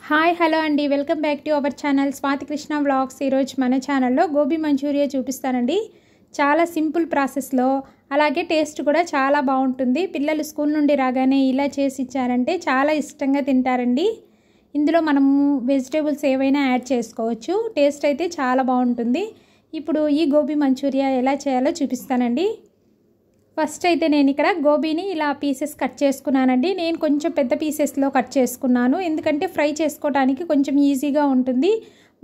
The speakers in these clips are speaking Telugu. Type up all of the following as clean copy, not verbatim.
హాయ్ హలో అండి, welcome back to our channel Swathi Krishna vlogs. ఈరోజు మన ఛానల్లో గోబీ మంచూరియా చూపిస్తానండి. చాలా సింపుల్ ప్రాసెస్లో, అలాగే టేస్ట్ కూడా చాలా బాగుంటుంది. పిల్లలు స్కూల్ నుండి రాగానే ఇలా చేసి ఇచ్చారంటే చాలా ఇష్టంగా తింటారండి. ఇందులో మనము వెజిటేబుల్స్ ఏవైనా యాడ్ చేసుకోవచ్చు. టేస్ట్ అయితే చాలా బాగుంటుంది. ఇప్పుడు ఈ గోబీ మంచూరియా ఎలా చేయాలో చూపిస్తానండి. ఫస్ట్ అయితే నేను ఇక్కడ గోబీని ఇలా పీసెస్ కట్ చేసుకున్నానండి. నేను కొంచెం పెద్ద పీసెస్లో కట్ చేసుకున్నాను, ఎందుకంటే ఫ్రై చేసుకోవడానికి కొంచెం ఈజీగా ఉంటుంది.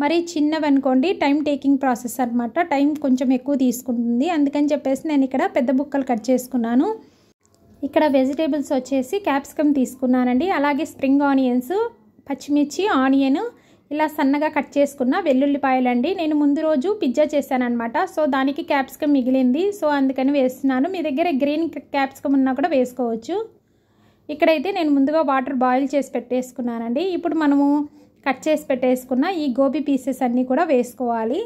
మరి చిన్నవి అనుకోండి టైం టేకింగ్ ప్రాసెస్ అనమాట, టైం కొంచెం ఎక్కువ తీసుకుంటుంది. అందుకని చెప్పేసి నేను ఇక్కడ పెద్ద ముక్కలు కట్ చేసుకున్నాను. ఇక్కడ వెజిటేబుల్స్ వచ్చేసి క్యాప్సికమ్ తీసుకున్నానండి, అలాగే స్ప్రింగ్ ఆనియన్స్, పచ్చిమిర్చి, ఆనియన్, ఇలా సన్నగా కట్ చేసుకున్న వెల్లుల్లిపాయలండి. నేను ముందు రోజు పిజ్జా చేశానమాట, సో దానికి క్యాప్సికమ్ మిగిలింది, సో అందుకని వేస్తున్నాను. మీ దగ్గర గ్రీన్ క్యాప్సికమ్ ఉన్నా కూడా వేసుకోవచ్చు. ఇక్కడైతే నేను ముందుగా వాటర్ బాయిల్ చేసి పెట్టేసుకున్నానండి. ఇప్పుడు మనము కట్ చేసి పెట్టేసుకున్న ఈ గోబీ పీసెస్ అన్నీ కూడా వేసుకోవాలి.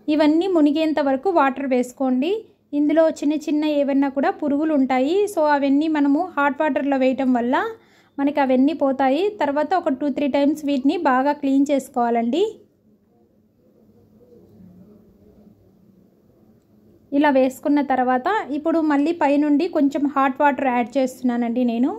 ఇవన్నీ మునిగేంత వరకు వాటర్ వేసుకోండి. ఇందులో చిన్న చిన్న ఏవన్నా కూడా పురుగులు ఉంటాయి, సో అవన్నీ మనము హాట్ వాటర్లో వేయటం వల్ల మనకి అవన్నీ పోతాయి. తర్వాత ఒక 2-3 టైమ్స్ వీటిని బాగా క్లీన్ చేసుకోవాలండి. ఇలా వేసుకున్న తర్వాత ఇప్పుడు మళ్ళీ పైనుండి కొంచెం హాట్ వాటర్ యాడ్ చేస్తున్నానండి నేను.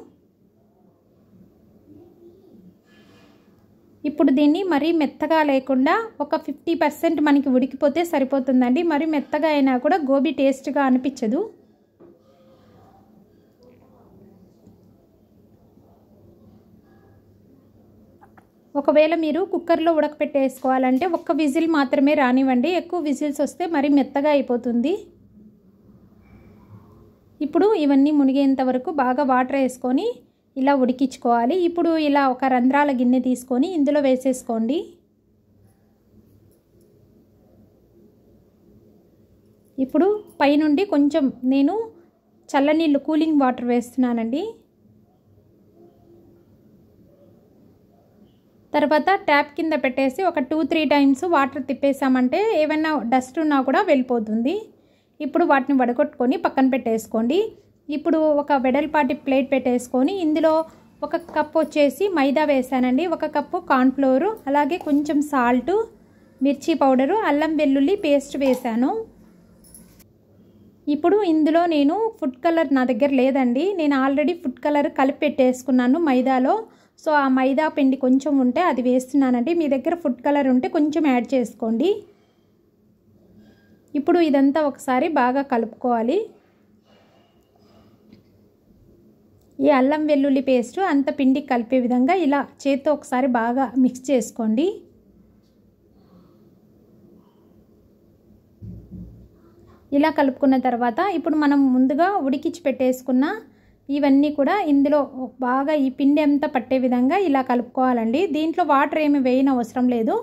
ఇప్పుడు దీన్ని మరీ మెత్తగా లేకుండా ఒక 50% మనకి ఉడికిపోతే సరిపోతుందండి. మరి మెత్తగా అయినా కూడా గోబీ టేస్ట్గా అనిపించదు. ఒకవేళ మీరు కుక్కర్లో ఉడకపెట్టేసుకోవాలంటే ఒక్క విజిల్ మాత్రమే రానివ్వండి. ఎక్కువ విజిల్స్ వస్తే మరి మెత్తగా అయిపోతుంది. ఇప్పుడు ఇవన్నీ మునిగేంత వరకు బాగా వాటర్ వేసుకొని ఇలా ఉడికించుకోవాలి. ఇప్పుడు ఇలా ఒక రంధ్రాల గిన్నె తీసుకొని ఇందులో వేసేసుకోండి. ఇప్పుడు పైనుండి కొంచెం నేను చల్లనీళ్ళు, కూలింగ్ వాటర్ వేస్తున్నానండి. తర్వాత ట్యాప్ కింద పెట్టేసి ఒక 2-3 టైమ్స్ వాటర్ తిప్పేసామంటే ఏమైనా డస్ట్ ఉన్నా కూడా వెళ్ళిపోతుంది. ఇప్పుడు వాటిని వడగొట్టుకొని పక్కన పెట్టేసుకోండి. ఇప్పుడు ఒక వెడల్పాటి ప్లేట్ పెట్టేసుకొని ఇందులో 1 కప్ వచ్చేసి మైదా వేసానండి, 1 కప్పు కార్న్ఫ్లోరు, అలాగే కొంచెం సాల్టు, మిర్చి పౌడరు, అల్లం వెల్లుల్లి పేస్ట్ వేసాను. ఇప్పుడు ఇందులో నేను ఫుడ్ కలర్ నా దగ్గర లేదండి, నేను ఆల్రెడీ ఫుడ్ కలర్ కలిపి పెట్టేసుకున్నాను మైదాలో. సో ఆ మైదా పిండి కొంచెం ఉంటే అది వేస్తున్నానండి. మీ దగ్గర ఫుడ్ కలర్ ఉంటే కొంచెం యాడ్ చేసుకోండి. ఇప్పుడు ఇదంతా ఒకసారి బాగా కలుపుకోవాలి. ఈ అల్లం వెల్లుల్లి పేస్ట్ అంత పిండికి కలిపే విధంగా ఇలా చేత్తో ఒకసారి బాగా మిక్స్ చేసుకోండి. ఇలా కలుపుకున్న తర్వాత ఇప్పుడు మనం ముందుగా ఉడికించి పెట్టేసుకున్న ఇవన్నీ కూడా ఇందులో బాగా ఈ పిండి అంతా పట్టే విధంగా ఇలా కలుపుకోవాలండి. దీంట్లో వాటర్ ఏమి వేయని అవసరం లేదు.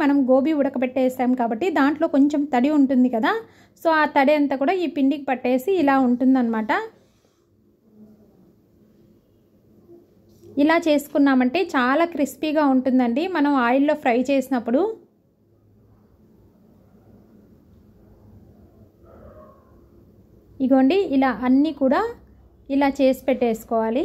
మనం గోబీ ఉడకబెట్టేసాం కాబట్టి దాంట్లో కొంచెం తడి ఉంటుంది కదా, సో ఆ తడి అంతా కూడా ఈ పిండికి పట్టేసి ఇలా ఉంటుందన్నమాట. ఇలా చేసుకున్నామంటే చాలా క్రిస్పీగా ఉంటుందండి మనం ఆయిల్లో ఫ్రై చేసినప్పుడు. ఇగోండి ఇలా అన్నీ కూడా ఇలా చేసి పెట్టేసుకోవాలి.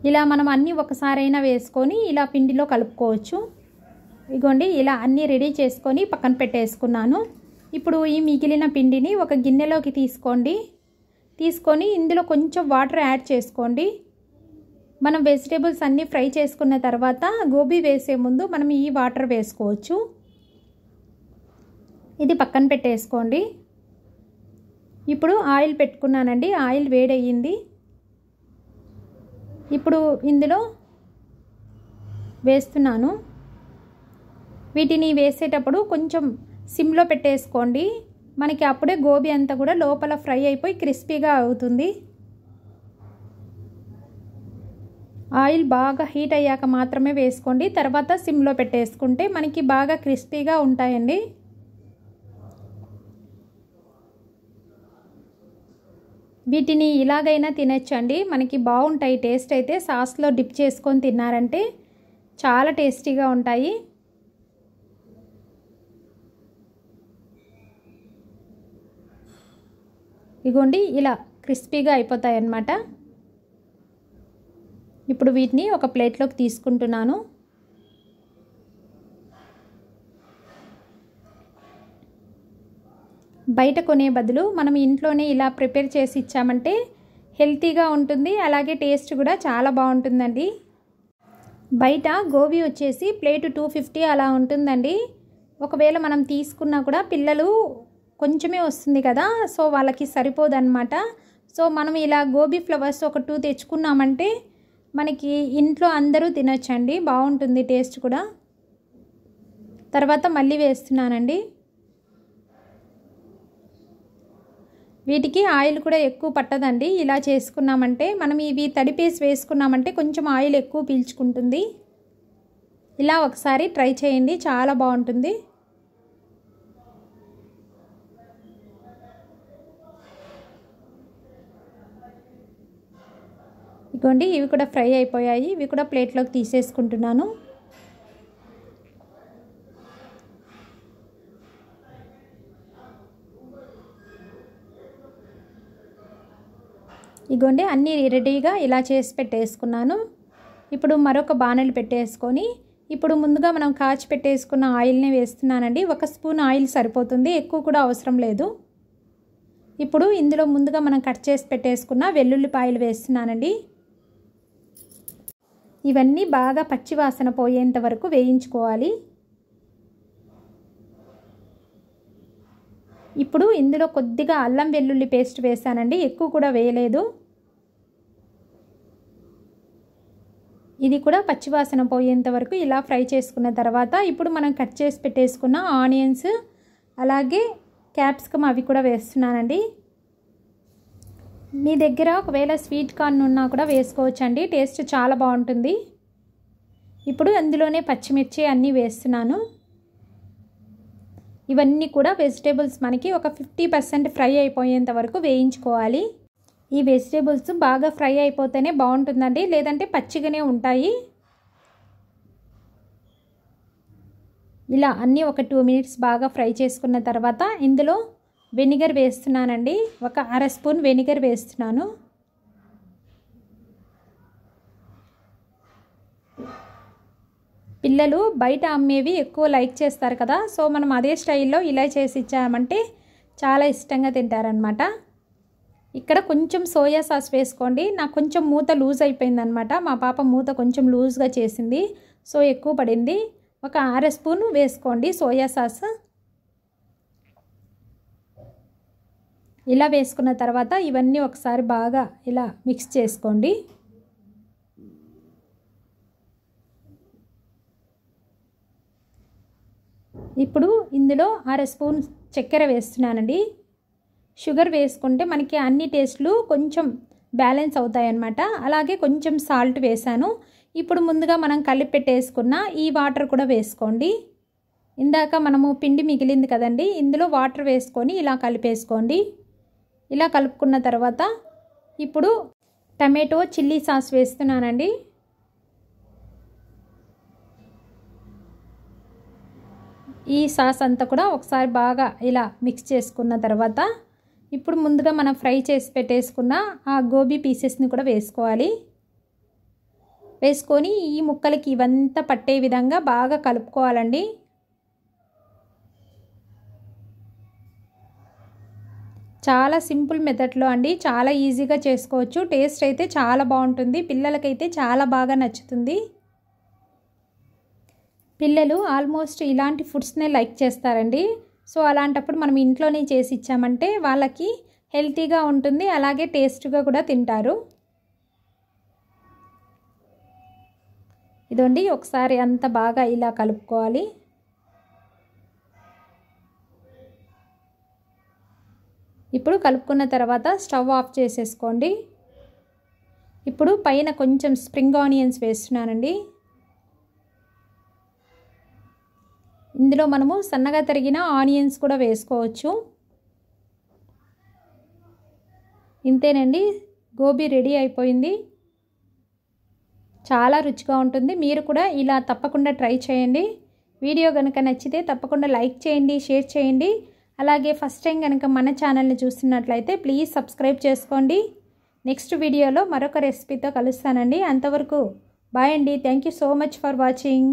ఇలా మనం అన్నీ ఒకసారైనా వేసుకొని ఇలా పిండిలో కలుపుకోవచ్చు. ఇగోండి ఇలా అన్నీ రెడీ చేసుకొని పక్కన పెట్టేసుకున్నాను. ఇప్పుడు ఈ మిగిలిన పిండిని ఒక గిన్నెలోకి తీసుకొని ఇందులో కొంచెం వాటర్ యాడ్ చేసుకోండి. మనం వెజిటేబుల్స్ అన్నీ ఫ్రై చేసుకున్న తర్వాత గోబీ వేసే ముందు మనం ఈ వాటర్ వేసుకోవచ్చు. ఇది పక్కన పెట్టేసుకోండి. ఇప్పుడు ఆయిల్ పెట్టుకున్నానండి, ఆయిల్ వేడయ్యింది. ఇప్పుడు ఇందులో వేస్తున్నాను. వీటిని వేసేటప్పుడు కొంచెం సిమ్లో పెట్టేసుకోండి, మనకి అప్పుడే గోబీ అంతా కూడా లోపల ఫ్రై అయిపోయి క్రిస్పీగా అవుతుంది. ఆయిల్ బాగా హీట్ అయ్యాక మాత్రమే వేసుకోండి, తర్వాత సిమ్లో పెట్టేసుకుంటే మనకి బాగా క్రిస్పీగా ఉంటాయండి. వీటిని ఇలాగైనా తినచ్చండి, మనకి బాగుంటాయి. టేస్ట్ అయితే సాస్లో డిప్ చేసుకొని తిన్నారంటే చాలా టేస్టీగా ఉంటాయి. ఇగోండి ఇలా క్రిస్పీగా అయిపోతాయి అన్నమాట. ఇప్పుడు వీటిని ఒక ప్లేట్లోకి తీసుకుంటున్నాను. బయట కొనే బదులు మనం ఇంట్లోనే ఇలా ప్రిపేర్ చేసి ఇచ్చామంటే హెల్తీగా ఉంటుంది, అలాగే టేస్ట్ కూడా చాలా బాగుంటుందండి. బయట గోబీ వచ్చేసి ప్లేట్ 250 అలా ఉంటుందండి. ఒకవేళ మనం తీసుకున్నా కూడా పిల్లలు కొంచెమే వస్తుంది కదా, సో వాళ్ళకి సరిపోదన్నమాట. సో మనం ఇలా గోబీ ఫ్లవర్స్ ఒక 2 తెచ్చుకున్నామంటే మనకి ఇంట్లో అందరూ తినొచ్చండి, బాగుంటుంది టేస్ట్ కూడా. తర్వాత మళ్ళీ వేస్తున్నానండి. వీటికి ఆయిల్ కూడా ఎక్కువ పట్టదండి. ఇలా చేసుకున్నామంటే మనం ఇవి తడిపేసి వేసుకున్నామంటే కొంచెం ఆయిల్ ఎక్కువ పీల్చుకుంటుంది. ఇలా ఒకసారి ట్రై చేయండి, చాలా బాగుంటుంది. ఇదిగోండి ఇవి కూడా ఫ్రై అయిపోయాయి. ఇవి కూడా ప్లేట్లోకి తీసేసుకుంటున్నాను. ఇగోండి అన్నీ రెడీగా ఇలా చేసి పెట్టేసుకున్నాను. ఇప్పుడు మరొక బాణలి పెట్టేసుకొని ఇప్పుడు ముందుగా మనం కాచి పెట్టేసుకున్న ఆయిల్ని వేస్తున్నానండి. 1 స్పూన్ ఆయిల్ సరిపోతుంది, ఎక్కువ కూడా అవసరం లేదు. ఇప్పుడు ఇందులో ముందుగా మనం కట్ చేసి పెట్టేసుకున్న వెల్లుల్లిపాయలు వేస్తున్నానండి. ఇవన్నీ బాగా పచ్చి వాసన పోయేంత వరకు వేయించుకోవాలి. ఇప్పుడు ఇందులో కొద్దిగా అల్లం వెల్లుల్లి పేస్ట్ వేసానండి, ఎక్కువ కూడా వేయలేదు. ఇది కూడా పచ్చివాసన పోయేంత వరకు ఇలా ఫ్రై చేసుకున్న తర్వాత ఇప్పుడు మనం కట్ చేసి పెట్టేసుకున్న ఆనియన్స్ అలాగే క్యాప్సికమ్ అవి కూడా వేస్తున్నానండి. మీ దగ్గర ఒకవేళ స్వీట్ కార్న్ ఉన్నా కూడా వేసుకోవచ్చండి, టేస్ట్ చాలా బాగుంటుంది. ఇప్పుడు అందులోనే పచ్చిమిర్చి అన్నీ వేస్తున్నాను. ఇవన్నీ కూడా వెజిటేబుల్స్ మనకి ఒక 50% ఫ్రై అయిపోయేంత వరకు వేయించుకోవాలి. ఈ వెజిటేబుల్స్ బాగా ఫ్రై అయిపోతేనే బాగుంటుందండి, లేదంటే పచ్చిగానే ఉంటాయి. ఇలా అన్నీ ఒక 2 మినిట్స్ బాగా ఫ్రై చేసుకున్న తర్వాత ఇందులో వెనిగర్ వేస్తున్నానండి. ఒక 1/2 స్పూన్ వెనిగర్ వేస్తున్నాను. పిల్లలు బయట అమ్మేవి ఎక్కువ లైక్ చేస్తారు కదా, సో మనం అదే స్టైల్లో ఇలా చేసి ఇచ్చామంటే చాలా ఇష్టంగా తింటారనమాట. ఇక్కడ కొంచెం సోయా సాస్ వేసుకోండి. నాకు కొంచెం మూత లూజ్ అయిపోయిందనమాట, మా పాప మూత కొంచెం లూజ్గా చేసింది, సో ఎక్కువ పడింది. ఒక 1/2 స్పూన్ వేసుకోండి సోయా సాస్. ఇలా వేసుకున్న తర్వాత ఇవన్నీ ఒకసారి బాగా ఇలా మిక్స్ చేసుకోండి. ఇప్పుడు ఇందులో 1/2 స్పూన్ చక్కెర వేస్తున్నానండి. షుగర్ వేసుకుంటే మనకి అన్ని టేస్ట్లు కొంచెం బ్యాలెన్స్ అవుతాయి అన్నమాట. అలాగే కొంచెం సాల్ట్ వేసాను. ఇప్పుడు ముందుగా మనం కలిపి పెట్టేసుకున్న ఈ వాటర్ కూడా వేసుకోండి. ఇందాక మనము పిండి మిగిలింది కదండి, ఇందులో వాటర్ వేసుకొని ఇలా కలిపేసుకోండి. ఇలా కలుపుకున్న తర్వాత ఇప్పుడు టమాటో చిల్లీ సాస్ వేస్తున్నానండి. ఈ సాస్ అంతా కూడా ఒకసారి బాగా ఇలా మిక్స్ చేసుకున్న తర్వాత ఇప్పుడు ముందుగా మనం ఫ్రై చేసి పెట్టేసుకున్న ఆ గోబీ పీసెస్ని కూడా వేసుకోవాలి. వేసుకొని ఈ ముక్కలకి ఇవంతా పట్టే విధంగా బాగా కలుపుకోవాలండి. చాలా సింపుల్ మెథడ్లో అండి, చాలా ఈజీగా చేసుకోవచ్చు. టేస్ట్ అయితే చాలా బాగుంటుంది, పిల్లలకైతే చాలా బాగా నచ్చుతుంది. పిల్లలు ఆల్మోస్ట్ ఇలాంటి ఫుడ్స్నే లైక్ చేస్తారండి. సో అలాంటప్పుడు మనం ఇంట్లోనే చేసి ఇచ్చామంటే వాళ్ళకి హెల్తీగా ఉంటుంది, అలాగే టేస్ట్గా కూడా తింటారు. ఇదండి ఒకసారి అంత బాగా ఇలా కలుపుకోవాలి. ఇప్పుడు కలుపుకున్న తర్వాత స్టవ్ ఆఫ్ చేసేసుకోండి. ఇప్పుడు పైన కొంచెం స్ప్రింగ్ ఆనియన్స్ వేస్తున్నానండి. ఇందులో మనము సన్నగా తరిగిన ఆనియన్స్ కూడా వేసుకోవచ్చు. ఇంతేనండి, గోబీ రెడీ అయిపోయింది. చాలా రుచిగా ఉంటుంది. మీరు కూడా ఇలా తప్పకుండా ట్రై చేయండి. వీడియో కనుక నచ్చితే తప్పకుండా లైక్ చేయండి, షేర్ చేయండి. అలాగే ఫస్ట్ టైం కనుక మన ఛానల్ని చూస్తున్నట్లయితే ప్లీజ్ సబ్స్క్రైబ్ చేసుకోండి. నెక్స్ట్ వీడియోలో మరొక రెసిపీతో కలుస్తానండి. అంతవరకు బాయ్ అండి. Thank you so much for watching.